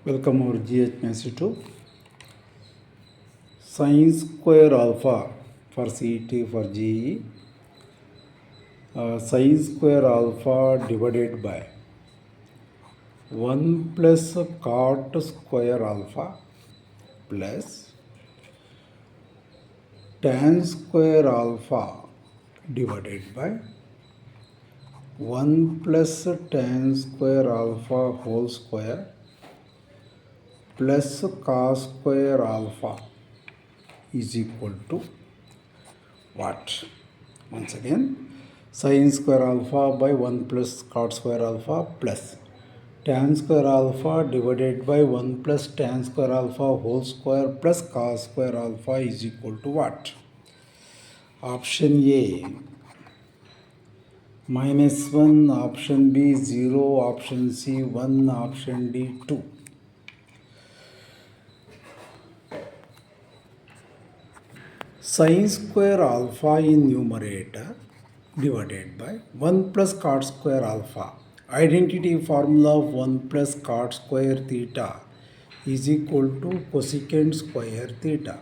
Welcome our GH Maths to sin square alpha for CET for GE. Sin square alpha divided by 1 plus cot square alpha plus tan square alpha divided by 1 plus tan square alpha whole square plus cos square alpha is equal to what? Once again, sin square alpha by 1 plus cot square alpha plus tan square alpha divided by 1 plus tan square alpha whole square plus cos square alpha is equal to what? Option A -1, option B 0, option C 1, option D 2. Sin square alpha in numerator divided by 1 plus cot square alpha. Identity formula of 1 plus cot square theta is equal to cosecant square theta.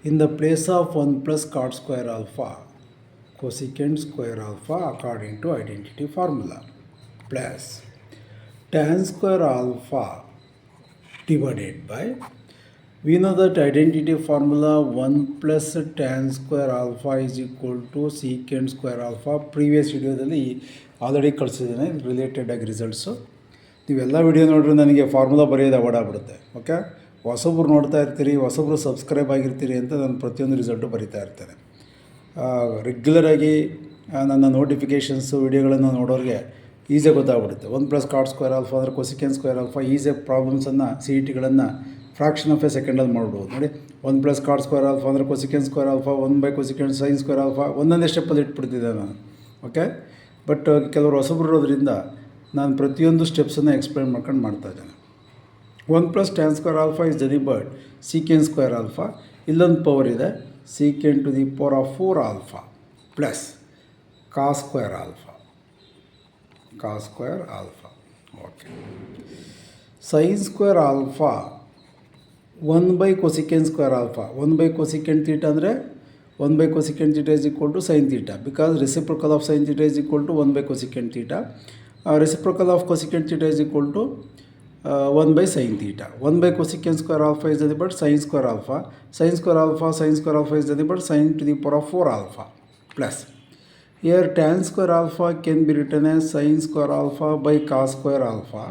In the place of 1 plus cot square alpha, cosecant square alpha according to identity formula plus tan square alpha divided by, we know that identity formula 1 plus tan square alpha is equal to secant square alpha. Previous ವಿಡಿಯೋದಲ್ಲಿ already ಕಳಿಸಿದ್ದೇನೆ ರಿಲೇಟೆಡಾಗಿ results. ನೀವೆಲ್ಲ video ನೋಡಿದ್ರೆ ನನಗೆ formula ಬರೆಯೋದು award ಆಗ್ಬಿಡುತ್ತೆ. Okay, ಹೊಸಬ್ರು ನೋಡ್ತಾ ಇರ್ತೀರಿ, ಹೊಸಬ್ರು ಸಬ್ಸ್ಕ್ರೈಬ್ ಆಗಿರ್ತೀರಿ ಅಂತ ನಾನು ಪ್ರತಿಯೊಂದು ರಿಸಲ್ಟು ಬರಿತಾ ಇರ್ತೇನೆ. ರೆಗ್ಯುಲರಾಗಿ ನನ್ನ ನೋಟಿಫಿಕೇಷನ್ಸು ವಿಡಿಯೋಗಳನ್ನು ನೋಡೋರಿಗೆ ಈಸಿಯಾಗಿ ಗೊತ್ತಾಗ್ಬಿಡುತ್ತೆ. 1 ಪ್ಲಸ್ ಕಾಟ್ ಸ್ಕ್ವೇರ್ ಆಲ್ಫಾ ಅಂದರೆ ಕೊಸಿಕೆನ್ ಸ್ಕ್ವೇರ್ ಆಲ್ಫಾ ಈಸಿಯಾಗಿ ಪ್ರಾಬ್ಲಮ್ಸನ್ನು ಸಿ ಇ ಟಿಗಳನ್ನು ಫ್ರಾಕ್ಷನ್ ಆಫ್ ಎ ಸೆಕೆಂಡಲ್ಲಿ ಮಾಡ್ಬೋದು. ನೋಡಿ, 1 ಪ್ಲಸ್ ಕಾಟ್ ಸ್ಕ್ವೇರ್ ಆಲ್ಫಾ ಅಂದರೆ cosecant square alpha 1 by cosecant sine square alpha ಒಂದೊಂದೇ ಸ್ಟೆಪ್ಪಲ್ಲಿ ಇಟ್ಬಿಡ್ತಿದ್ದೆ ನಾನು. ಓಕೆ, ಬಟ್ ಕೆಲವರು ಹೊಸಬ್ರು ಇರೋದ್ರಿಂದ ನಾನು ಪ್ರತಿಯೊಂದು ಸ್ಟೆಪ್ಸನ್ನು ಎಕ್ಸ್ಪ್ಲೈನ್ ಮಾಡ್ಕೊಂಡು ಮಾಡ್ತಾ ಇದ್ದೇನೆ. 1 plus tan square alpha is nothing but secant square alpha. ಇಲ್ಲೊಂದು ಪವರ್ ಇದೆ, secant to the power of 4 alpha plus cos square alpha. Cos square alpha. Okay, sine square alpha 1 by cosecant square alpha. 1 by cosecant theta ಅಂದರೆ 1 by cosecant theta is equal to sine theta, because reciprocal of sine theta is equal to 1 by cosecant theta. Reciprocal of cosecant theta is equal to 1 by sin theta. 1 by cosecant square alpha is nothing but sin square alpha. Sin square alpha is nothing but sin to the power of 4 alpha plus. Here tan square alpha can be written as sin square alpha by cos square alpha.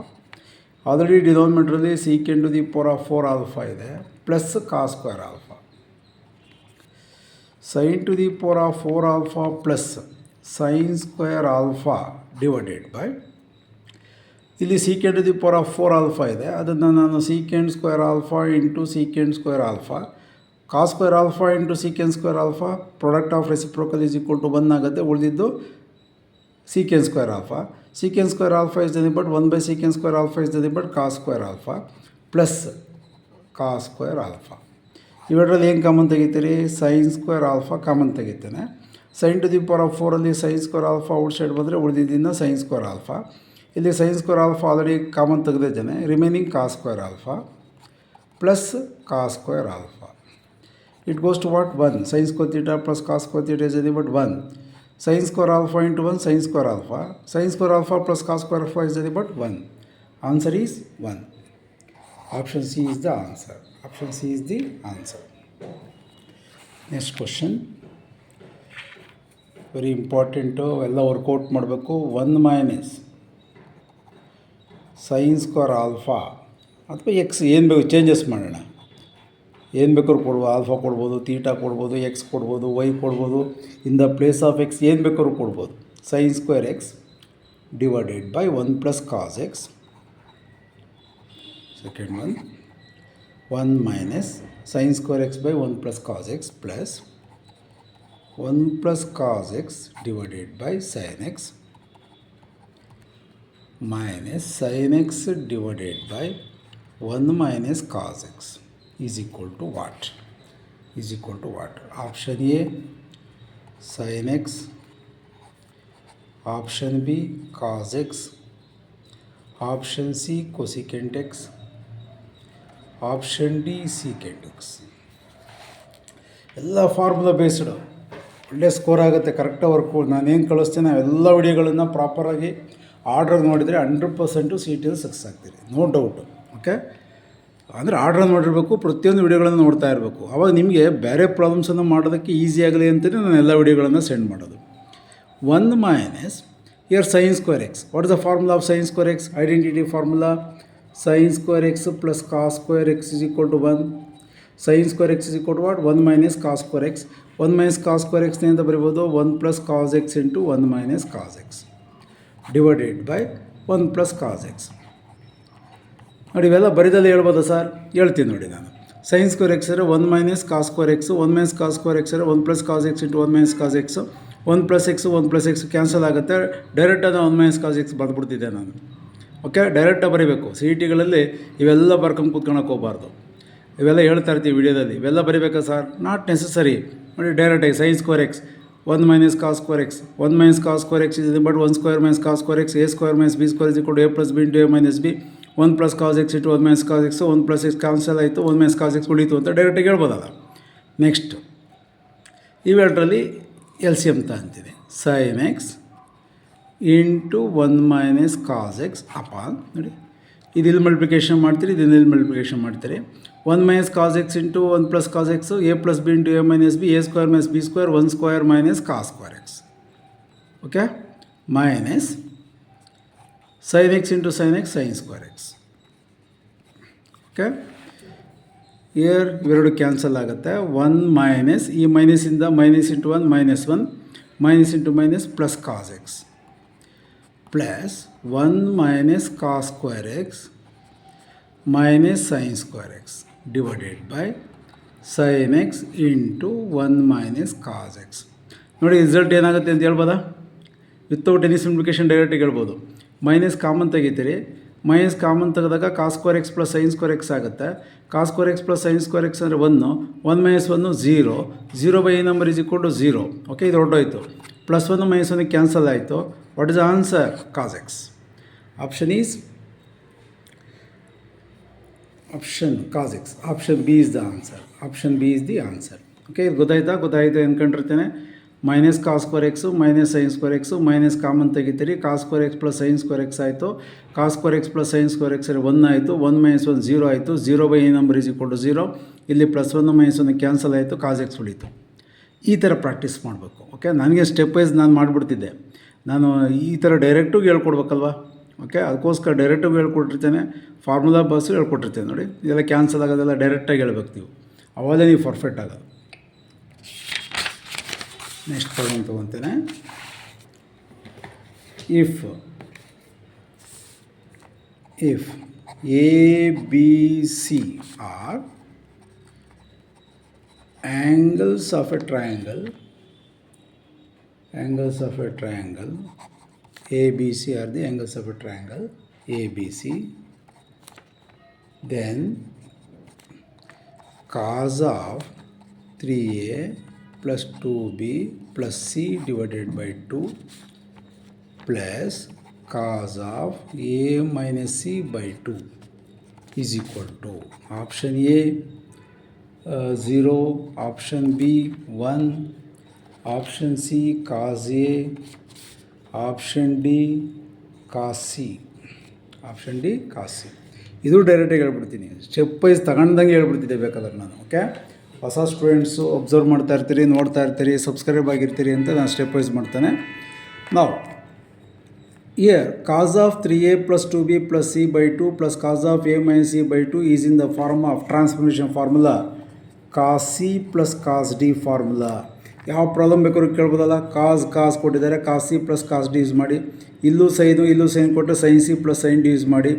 Already denominator secant to the power of 4 alpha ಇದೆ plus cos square alpha. Sin to the power of 4 alpha plus sin square alpha divided by, ಇಲ್ಲಿ secant to the power of 4 alpha ಇದೆ, ಅದನ್ನು ನಾನು secant square alpha into secant square alpha cos square alpha into secant square alpha product of reciprocal is equal to 1 ಆಗುತ್ತೆ. ಉಳಿದಿದ್ದು secant square alpha. Secant square alpha is nothing but 1 by secant square alpha is nothing but cos square alpha plus cos square alpha. ಇವೆರಡರಲ್ಲಿ ಏನು common ತೆಗಿತೀರಿ? Sine square alpha common ತೆಗಿತೇನೆ. Sign to the power of 4ಅಲ್ಲಿ sine square alpha outside ಬಂದರೆ ಉಳಿದಿದ್ದರಿಂದ sine square alpha. ಇಲ್ಲಿ sine square alpha already common ತೆಗೆದಿದ್ದೇನೆ. Remaining cos square alpha plus cos square alpha. It goes to what? 1. Sine square theta plus cos square theta is nothing but 1. Sine square alpha into 1 sine square alpha. Sine square alpha plus cos square alpha is nothing but 1. Answer is 1. Option C is the answer. Option C is the answer. Next question very important, ಎಲ್ಲ workout ಮಾಡಬೇಕು. 1 minus sine square alpha ಅಥವಾ X ಏನು ಬೇಕು changes ಮಾಡೋಣ. ಏನು ಬೇಕಾದ್ರೂ ಕೊಡ್ಬೋದು. Alpha ಕೊಡ್ಬೋದು, ತೀಟಾ ಕೊಡ್ಬೋದು, ಎಕ್ಸ್ ಕೊಡ್ಬೋದು, ವೈ ಕೊಡ್ಬೋದು. In the place of x ಏನು ಬೇಕಾದ್ರೂ ಕೊಡ್ಬೋದು. Sine square x divided by 1 plus cos x. Second one 1 minus sine square x by 1 plus cos x plus 1 plus cos x divided by sine x minus sin x divided by 1 minus cos x is equal to what? Is equal to what? Option A sin x, option B cos x, option C cosecant x, option D secant X. ಎಲ್ಲ formula based ಒಳ್ಳೆ score ಆಗುತ್ತೆ. ಕರೆಕ್ಟಾಗಿ work ನಾನೇನು ಕಳಿಸ್ತೀನಿ ಎಲ್ಲ ವಿಡಿಯೋಗಳನ್ನು ಪ್ರಾಪರಾಗಿ ಆರ್ಡ್ರಾಗಿ ನೋಡಿದರೆ 100% ಸಿ ಟಿ ಎಲ್ ಸಕ್ಸಸ್ ಆಗ್ತೀರಿ, ನೋ ಡೌಟು. ಓಕೆ, ಅಂದರೆ ಆರ್ಡ್ರಾಗಿ ನೋಡಿರಬೇಕು, ಪ್ರತಿಯೊಂದು ವಿಡಿಯೋಗಳನ್ನು ನೋಡ್ತಾ ಇರಬೇಕು. ಆವಾಗ ನಿಮಗೆ ಬೇರೆ ಪ್ರಾಬ್ಲಮ್ಸನ್ನು ಮಾಡೋದಕ್ಕೆ ಈಸಿ ಆಗಲಿ ಅಂತಲೇ ನಾನು ಎಲ್ಲ ವಿಡಿಯೋಗಳನ್ನು ಸೆಂಡ್ ಮಾಡೋದು. 1 minus here sin square x. What is the formula of sin square x? Identity formula. Sin square x plus cos square x is equal to 1. Sin square x is equal to what? 1 minus cos square x. 1 minus cos square x ಅಂತ ಬರೀಬೋದು 1 plus cos x into 1 minus cos x divided by 1 plus cos x. ನೋಡಿ ಇವೆಲ್ಲ ಬರಿದಲ್ಲಿ ಹೇಳ್ಬೋದಾ sir? ಹೇಳ್ತೀನಿ ನೋಡಿ ನಾನು. sin square x ಅಂದರೆ 1 minus cos square x, 1 minus cos square x ಅಂದರೆ 1 plus cos x into 1 minus cos x. 1 plus x cancel ಆಗುತ್ತೆ. ಡೈರೆಕ್ಟಾಗಿ 1 minus cos x ಬರೆದ್ಬಿಡ್ತಿದ್ದೆ ನಾನು. ಓಕೆ, ಡೈರೆಕ್ಟಾಗಿ ಬರೀಬೇಕು. ಸಿ ಇ ಟಿಗಳಲ್ಲಿ ಇವೆಲ್ಲ ಬರ್ಕೊಂಡು ಕೂತ್ಕೊಳಕ್ಕೆ ಹೋಗಬಾರ್ದು. ಇವೆಲ್ಲ ಹೇಳ್ತಾ ಇರ್ತೀವಿ ವಿಡಿಯೋದಲ್ಲಿ, ಇವೆಲ್ಲ ಬರೀಬೇಕಾ ಸರ್? Not necessary. ನೋಡಿ ಡೈರೆಕ್ಟಾಗಿ sin square x 1 minus cos square x. 1 minus cos square x is but 1 square minus cos square x. A square minus b square is equal to a plus b into a minus b. 1 plus cos x into 1 minus cos x. 1 plus x cancel ಆಯಿತು, 1 minus cos x ಉಳಿತು ಅಂತ ಡೈರೆಕ್ಟಾಗಿ ಹೇಳ್ಬೋದಲ್ಲ. Next ಇವೆರಡರಲ್ಲಿ L C M ಅಂತೀನಿ. sin x into 1 minus cos x upon, ನೋಡಿ ಇದು ಇಲ್ಲಿ ಮಲ್ಟಿಪ್ಲಿಕೇಶನ್ ಮಾಡ್ತೀರಿ, ಇದನ್ನ ಇಲ್ಲಿ ಮಲ್ಟಿಪ್ಲಿಕೇಶನ್ ಮಾಡ್ತೀರಿ. 1 minus cos x into 1 plus cos x, a plus b into a minus b, a square minus b square, 1 square minus cos square x. Okay, minus sin x into sin x sin square x. Okay, here ಇವೆರಡು cancel ಆಗುತ್ತೆ. 1 minus ಈ ಮೈನಸಿಂದ minus into 1 minus 1 minus into minus plus cos x plus 1 minus cos square x minus sine square x divided by sine x into 1 minus cos x. ನೋಡಿ result ಏನಾಗುತ್ತೆ ಅಂತ ಹೇಳ್ಬೋದಾ? Without any simplification ಡೈರೆಕ್ಟಾಗಿ ಹೇಳ್ಬೋದು. Minus common ತೆಗಿತೀರಿ, minus common ತೆಗೆದಾಗ cos square x plus sine square x ಆಗುತ್ತೆ. Cos square x plus sine square x ಅಂದರೆ 1, 1 minus 1 0, 0 by a number is equal to 0. Okay, ಇದು ಹೊರಟೋಯ್ತು. ಪ್ಲಸ್ 1 ಮೈನಸ್ 1 ಕ್ಯಾನ್ಸಲ್ ಆಯಿತು. What is the answer? Cos x. Option is option cos x. Option B is the answer. Option B is the answer. Okay, ಇದು ಗೊತ್ತಾಯಿತು ಅಂದ್ಕೊಂಡಿರ್ತೇನೆ. Minus cos square x minus sine square x minus common ತೆಗಿತೀರಿ, cos square x plus sine square x ಆಯಿತು. Cos square x plus sine square x 1 ಆಯಿತು, 1 minus 1 0 ಆಯಿತು, 0 by a number is equal to 0. ಇಲ್ಲಿ plus 1 minus 1 cancel ಆಯಿತು, cos x ಉಳಿತು. ಈ ಥರ practice ಮಾಡಬೇಕು. ಓಕೆ, ನನಗೆ ಸ್ಟೆಪ್ ವೈಸ್ ನಾನು ಮಾಡಿಬಿಡ್ತಿದ್ದೆ. ನಾನು ಈ ಥರ ಡೈರೆಕ್ಟಾಗಿ ಹೇಳ್ಕೊಡ್ಬೇಕಲ್ವ. ಓಕೆ, ಅದಕ್ಕೋಸ್ಕರ ಡೈರೆಕ್ಟಾಗಿ ಹೇಳ್ಕೊಟ್ಟಿರ್ತೇನೆ, ಫಾರ್ಮುಲಾ ಬಸ್ಸು ಹೇಳ್ಕೊಟ್ಟಿರ್ತೇನೆ. ನೋಡಿ ಇದೆಲ್ಲ ಕ್ಯಾನ್ಸಲ್ ಆಗೋದೆಲ್ಲ ಡೈರೆಕ್ಟಾಗಿ ಹೇಳ್ಬೇಕು ನೀವು, ಅವಾಗಲೇ ನೀವು ಪರ್ಫೆಕ್ಟ್ ಆಗೋದು. ನೆಕ್ಸ್ಟ್ ಪ್ರಾಬ್ಲಮ್ ತೊಗೊತೇನೆ. If A B C are angles of a triangle ABC are the angles of a triangle ABC, then cos of 3a plus 2b plus c divided by 2 plus cos of a minus c by 2 is equal to option A 0, option B 1, option C cos A, option D cos C. ಇದು ಡೈರೆಕ್ಟಾಗಿ ಹೇಳ್ಬಿಡ್ತೀನಿ, step wise ತಗೊಂಡಂಗೆ ಹೇಳ್ಬಿಡ್ತಿದ್ದೆ ಬೇಕಾದ್ರೆ ನಾನು. Okay, ಹೊಸ students observe ಮಾಡ್ತಾ ಇರ್ತೀರಿ, ನೋಡ್ತಾ ಇರ್ತೀರಿ, ಸಬ್ಸ್ಕ್ರೈಬ್ ಆಗಿರ್ತೀರಿ ಅಂತ ನಾನು ಸ್ಟೆಪ್ ವೈಸ್ ಮಾಡ್ತಾನೆ. ನಾವು here cos of 3a plus 2b plus c by 2 plus cos of a minus c by 2 is in the form of transformation formula cos c plus cos d formula. ಯಾವ problem ಬೇಕಾದ್ರೂ ಕೇಳ್ಬೋದಲ್ಲ. Cos ಕೊಟ್ಟಿದ್ದಾರೆ, cos C plus cos D use ಮಾಡಿ. ಇಲ್ಲೂ sine ಕೊಟ್ಟು sine C plus sine D use ಮಾಡಿ.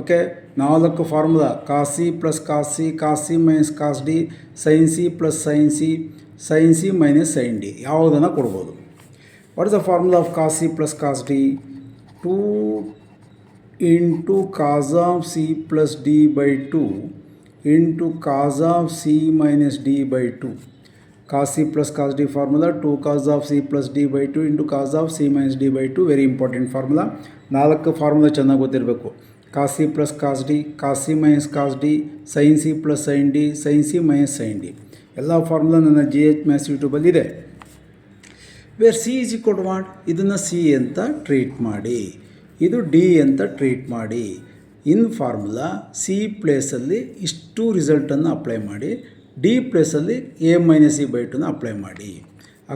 Okay, 4 formula cos C plus cos C minus cos D, sine C plus sine C minus sine D ಯಾವುದನ್ನು ಕೊಡ್ಬೋದು. What is the formula of cos C plus cos D? 2 into cos of c plus d by 2 into cos of c minus d by 2. Cos c plus cos d formula 2 cos of c plus d by 2 into cos of c minus d by 2. Very important formula. 4 formula ಚೆನ್ನಾಗಿ ಗೊತ್ತಿರಬೇಕು. Cos C plus cos D, cos C minus cos D, sine C plus sine D, sine C minus sine D. ಎಲ್ಲ formula ನನ್ನ GH ಯೂಟ್ಯೂಬಲ್ಲಿದೆ. Where C is equal to what, ಇದನ್ನು C ಅಂತ treat ಮಾಡಿ, ಇದು D ಅಂತ treat ಮಾಡಿ. ಇನ್ formula C ಪ್ಲೇಸಲ್ಲಿ ಇಷ್ಟು ರಿಸಲ್ಟನ್ನು ಅಪ್ಲೈ ಮಾಡಿ, ಡಿ ಪ್ಲೇಸಲ್ಲಿ A-C/2ನ ಅಪ್ಲೈ ಮಾಡಿ.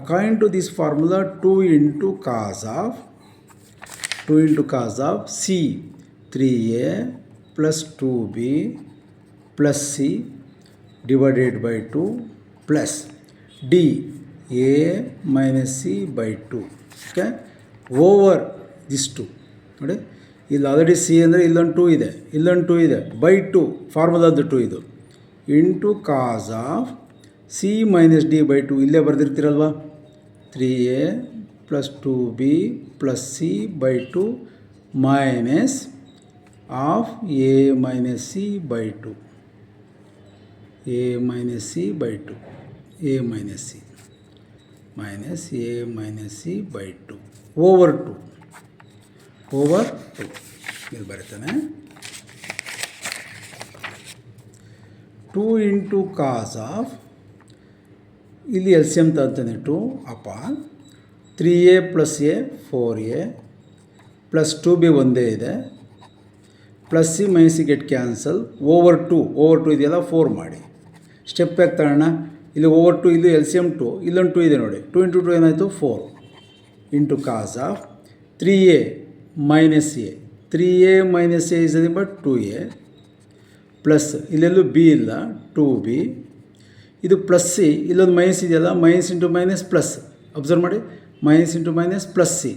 According to this formula 2 into cos of C 3A plus 2B plus C divided by 2 plus D A-C/2. Okay, over this 2 ನೋಡಿ, ಇಲ್ಲಿ ಆಲ್ರೆಡಿ ಸಿ ಅಂದರೆ ಇಲ್ಲೊಂದು 2 ಇದೆ, ಇಲ್ಲೊಂದು 2 ಇದೆ, ಬೈ 2 ಫಾರ್ಮುಲಾದ್ದು 2 ಇದು, into cos of C minus D by 2 ಇಲ್ಲೇ ಬರೆದಿರ್ತೀರಲ್ವ, 3A plus 2B plus C by 2 minus of A-C/2, A-C/2, A-C minus A-C/2 over 2 ಇಲ್ಲಿ ಬರುತ್ತಾನೆ. 2 into cos of, ಇಲ್ಲಿ LCM ತಂತಾನೆ 2 upon 3A plus A 4A plus 2B ಒಂದೇ ಇದೆ, plus C minus C get cancel, over 2 ಇದೆಯಲ್ಲ 4 ಮಾಡಿ. Step back ತಗೋಣ, ಇಲ್ಲಿ over 2, ಇಲ್ಲಿ LCM 2, ಇಲ್ಲೊಂದು 2 ಇದೆ ನೋಡಿ, 2 into 2 ಏನಾಯಿತು 4 into cos of 3A minus A, 3A minus A is but 2A plus ಇಲ್ಲೆಲ್ಲೂ ಬಿ ಇಲ್ಲ 2B, ಇದು ಪ್ಲಸ್ ಸಿ, ಇಲ್ಲೊಂದು ಮೈನಸ್ ಇದೆಯಲ್ಲ, minus into minus plus, observe ಮಾಡಿ, minus into minus plus C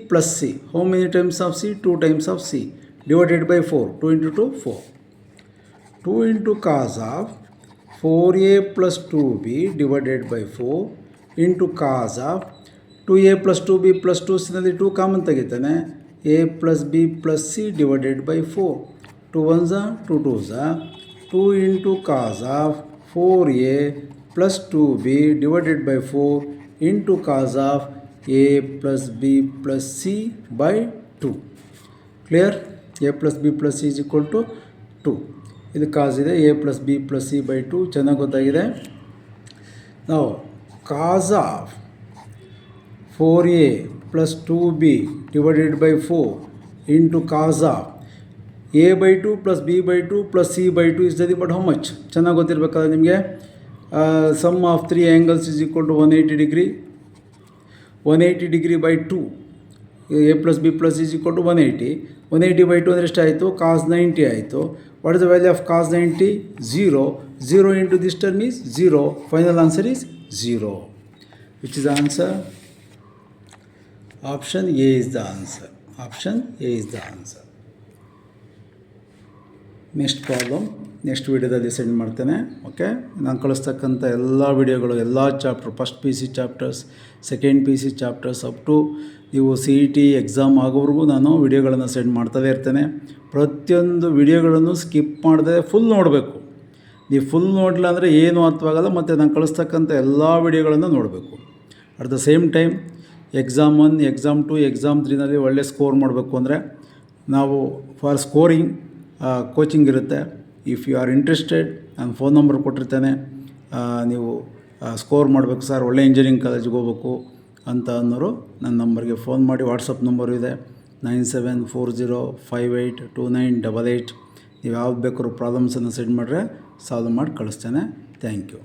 plus C, how many times of C, 2 times of C divided by 4, 2 into 2 4, 2 into cos of 4A plus 2B divided by 4 into cos of 2A plus 2B plus 2Cನಲ್ಲಿ 2 common ತೆಗಿತಾನೆ, A plus B plus C divided by 4, 2 1s 2 2s, 2 into cos of 4A plus 2B divided by 4 into cos of A plus B plus C by 2. Clear? A plus B plus C is equal to 2. ಇದು ಕಾಸ್ ಇದೆ, A plus B plus C by 2 ಚೆನ್ನಾಗಿ ಗೊತ್ತಾಗಿದೆ. ನಾವು ಕಾಸ್ of 4A plus 2B divided by 4 into cos of A by 2 plus B by 2 plus C by 2 is nothing but how much? ಚೆನ್ನಾಗಿ ಗೊತ್ತಿರಬೇಕಾದ್ರೆ ನಿಮಗೆ some of 3 angles is equal to 180 degree. 180 degree by 2, A plus B plus is equal to 180. 180 by 2 ಅಂದರೆ ಎಷ್ಟಾಯಿತು, cos 90 ಆಯಿತು. What is the value of cos 90? 0. 0 into this term is 0. Final answer is 0. Which is the answer? Option A is the answer. Option A is the answer. Next problem next ವೀಡಿಯೋದಲ್ಲಿ send ಮಾಡ್ತೇನೆ. Okay, ನಾನು ಕಳಿಸ್ತಕ್ಕಂಥ ಎಲ್ಲ ವೀಡಿಯೋಗಳು, ಎಲ್ಲ chapter, first PC chapters, second PC chapters up to ನೀವು CET exam ಆಗೋವರೆಗೂ ನಾನು ವೀಡಿಯೋಗಳನ್ನು ಸೆಂಡ್ ಮಾಡ್ತಲೇ ಇರ್ತೇನೆ. ಪ್ರತಿಯೊಂದು ವೀಡಿಯೋಗಳನ್ನು ಸ್ಕಿಪ್ ಮಾಡದೆ ಫುಲ್ ನೋಡಬೇಕು. ನೀವು ಫುಲ್ ನೋಡಲಿಲ್ಲ ಅಂದರೆ ಏನೂ ಅರ್ಥವಾಗಲ್ಲ. ಮತ್ತು ನಾನು ಕಳಿಸ್ತಕ್ಕಂಥ ಎಲ್ಲ ವೀಡಿಯೋಗಳನ್ನು ನೋಡಬೇಕು. At the same time exam 1, exam 2, exam 3ನಲ್ಲಿ ಒಳ್ಳೆ ಸ್ಕೋರ್ ಮಾಡಬೇಕು ಅಂದರೆ ನಾವು ಫಾರ್ ಸ್ಕೋರಿಂಗ್ ಕೋಚಿಂಗ್ ಇರುತ್ತೆ. ಇಫ್ ಯು ಆರ್ ಇಂಟ್ರೆಸ್ಟೆಡ್, ನಾನು ಫೋನ್ ನಂಬರ್ ಕೊಟ್ಟಿರ್ತೇನೆ. ನೀವು ಸ್ಕೋರ್ ಮಾಡಬೇಕು ಸರ್, ಒಳ್ಳೆ ಇಂಜಿನಿಯರಿಂಗ್ ಕಾಲೇಜಿಗೆ ಹೋಗ್ಬೇಕು ಅಂತ ಅನ್ನೋರು ನನ್ನ ನಂಬರ್ಗೆ ಫೋನ್ ಮಾಡಿ. ವಾಟ್ಸಪ್ ನಂಬರು ಇದೆ 9740582988. ನೀವು ಯಾವ್ದು ಬೇಕಾದ್ರೂ ಪ್ರಾಬ್ಲಮ್ಸನ್ನು ಸೆಂಡ್ ಮಾಡಿದ್ರೆ ಸಾಲ್ವ್ ಮಾಡಿ ಕಳಿಸ್ತೇನೆ. Thank you.